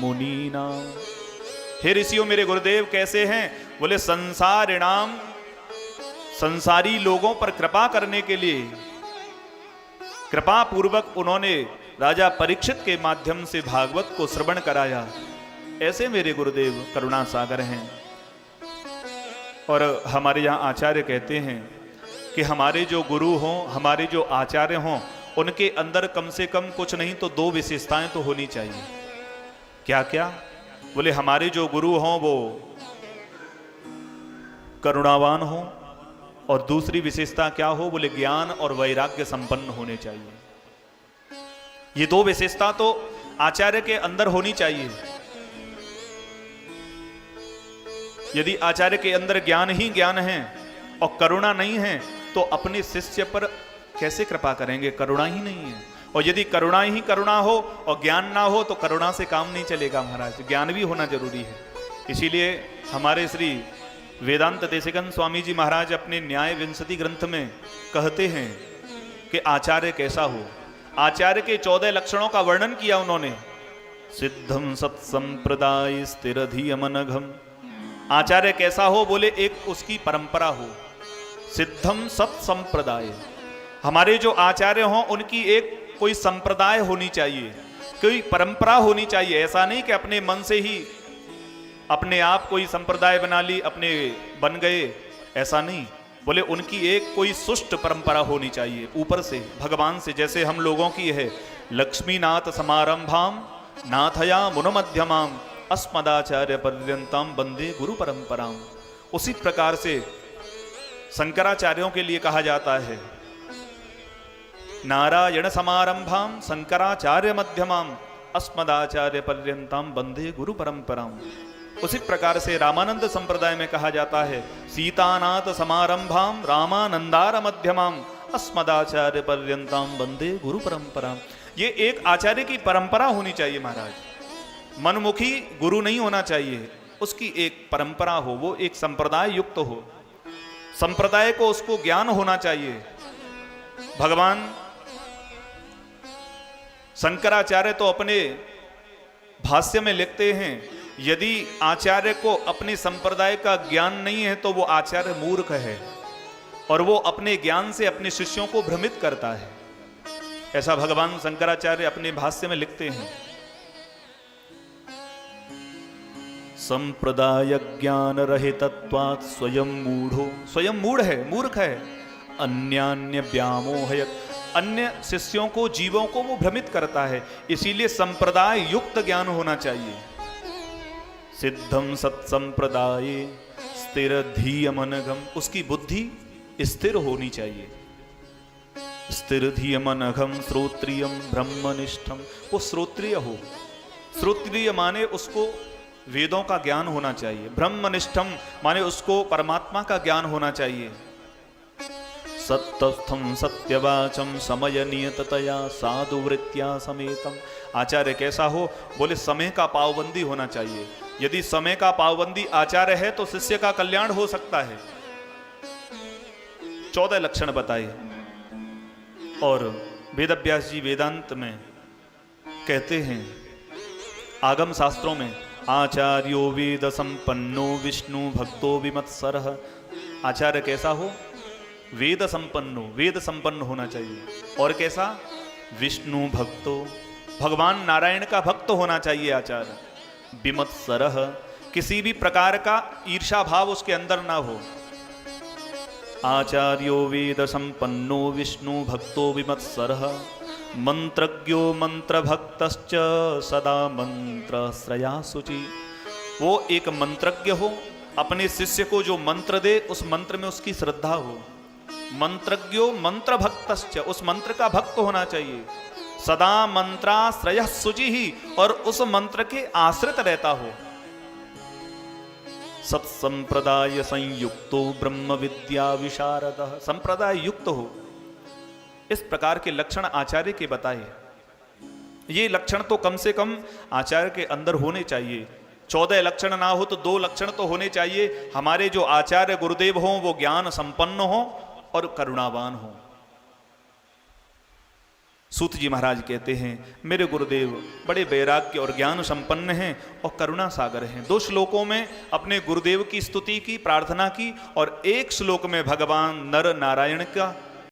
मुनीनाम। हे ऋषियों, मेरे गुरुदेव कैसे हैं? बोले संसारिणाम, संसारी लोगों पर कृपा करने के लिए कृपा पूर्वक उन्होंने राजा परीक्षित के माध्यम से भागवत को श्रवण कराया। ऐसे मेरे गुरुदेव करुणा सागर हैं। और हमारे यहाँ आचार्य कहते हैं कि हमारे जो गुरु हों, हमारे जो आचार्य हों, उनके अंदर कम से कम कुछ नहीं तो 2 विशेषताएं तो होनी चाहिए। क्या क्या? बोले हमारे जो गुरु हों वो करुणावान हों, और दूसरी विशेषता क्या हो? बोले ज्ञान और वैराग्य संपन्न होने चाहिए। ये 2 विशेषता तो आचार्य के अंदर होनी चाहिए। यदि आचार्य के अंदर ज्ञान ही ज्ञान है और करुणा नहीं है तो अपने शिष्य पर कैसे कृपा करेंगे? करुणा ही नहीं है। और यदि करुणा ही करुणा हो और ज्ञान ना हो तो करुणा से काम नहीं चलेगा महाराज, ज्ञान भी होना जरूरी है। इसीलिए हमारे श्री वेदांत देशिकन स्वामी जी महाराज अपने न्याय विंशति ग्रंथ में कहते हैं कि आचार्य कैसा हो। आचार्य के 14 लक्षणों का वर्णन किया उन्होंने। सिद्धम सत्संप्रदाय स्थिर धियमनघम। आचार्य कैसा हो? बोले एक उसकी परंपरा हो। सिद्धम सत्संप्रदाय, हमारे जो आचार्य हों उनकी एक कोई संप्रदाय होनी चाहिए, कोई परंपरा होनी चाहिए। ऐसा नहीं कि अपने मन से ही अपने आप कोई संप्रदाय बना ली, अपने बन गए, ऐसा नहीं। बोले उनकी एक कोई सुष्ट परंपरा होनी चाहिए ऊपर से, भगवान से। जैसे हम लोगों की है लक्ष्मीनाथ समारंभाम नाथया मुनमध्यमाम अस्मदाचार्य पर्यंतम वंदे गुरु परंपराम। उसी प्रकार से शंकराचार्यों के लिए कहा जाता है नारायण समारंभाम शंकराचार्य मध्यमाम अस्मदाचार्य पर्यंतम वंदे गुरु परंपराम। उसी प्रकार से रामानंद संप्रदाय में कहा जाता है सीतानाथ समारंभाम रामानंदार मध्यमाम अस्मदाचार्य पर्यंतम वंदे गुरु परंपराम। ये एक आचार्य की परंपरा होनी चाहिए महाराज। मनमुखी गुरु नहीं होना चाहिए, उसकी एक परंपरा हो, वो एक संप्रदाय युक्त हो। संप्रदाय को उसको ज्ञान होना चाहिए। भगवान शंकराचार्य तो अपने भाष्य में लिखते हैं यदि आचार्य को अपने संप्रदाय का ज्ञान नहीं है तो वो आचार्य मूर्ख है और वो अपने ज्ञान से अपने शिष्यों को भ्रमित करता है। ऐसा भगवान शंकराचार्य अपने भाष्य में लिखते हैं। संप्रदाय ज्ञान रहितत्वात् स्वयं मूढ़ो, स्वयं मूढ़ है, मूर्ख है। अन्यान्य व्यामोहयत्, अन्य शिष्यों को, जीवों को वो भ्रमित करता है। इसीलिए संप्रदाय युक्त ज्ञान होना चाहिए। सिद्धम सत्संप्रदाय स्थिर धियमनघम, उसकी बुद्धि स्थिर होनी चाहिए। स्थिर धियमनघम श्रोत्रियम ब्रह्मनिष्ठम, वो श्रोत्रिय हो। श्रोत्रिय माने उसको वेदों का ज्ञान होना चाहिए। ब्रह्मनिष्ठम माने उसको परमात्मा का ज्ञान होना चाहिए। सत्यस्थम सत्यवाचम समय नियततया साधुवृत्त्या समेतम। आचार्य कैसा हो? बोले समय का पाबंदी होना चाहिए। यदि समय का पाबंदी आचार्य है तो शिष्य का कल्याण हो सकता है। 14 लक्षण बताए। और वेदव्यास जी वेदांत में कहते हैं, आगम शास्त्रों में आचार्यो वेद संपन्नो विष्णु भक्तो विमत्सरः। आचार्य कैसा हो? वेद संपन्नो, वेद संपन्न होना चाहिए। और कैसा? विष्णु भक्तो, भगवान नारायण का भक्त होना चाहिए आचार्य। विमत्सरः, किसी भी प्रकार का ईर्षा भाव उसके अंदर ना हो। आचार्यो वेद संपन्नो विष्णु भक्तो विमत्सरः मंत्रज्ञो मंत्र भक्तश्च सदा मंत्र श्रया शुचि। वो एक मंत्रज्ञ हो, अपने शिष्य को जो मंत्र दे उस मंत्र में उसकी श्रद्धा हो। मंत्रज्ञो मंत्र भक्तश्च, उस मंत्र का भक्त होना चाहिए। सदा मंत्राश्रय शुचि ही, और उस मंत्र के आश्रित रहता हो। सत्संप्रदाय संयुक्तो ब्रह्म विद्या विशारदः, संप्रदाय युक्त हो। इस प्रकार के लक्षण आचार्य के बताए। ये लक्षण तो कम से कम आचार्य के अंदर होने चाहिए। 14 लक्षण ना हो तो 2 लक्षण तो होने चाहिए। हमारे जो आचार्य गुरुदेव हों वो ज्ञान संपन्न हो और करुणावान हो। सूत जी महाराज कहते हैं मेरे गुरुदेव बड़े वैराग्य और ज्ञान संपन्न हैं और करुणा सागर हैं। 2 श्लोकों में अपने गुरुदेव की स्तुति की, प्रार्थना की, और 1 श्लोक में भगवान नर नारायण का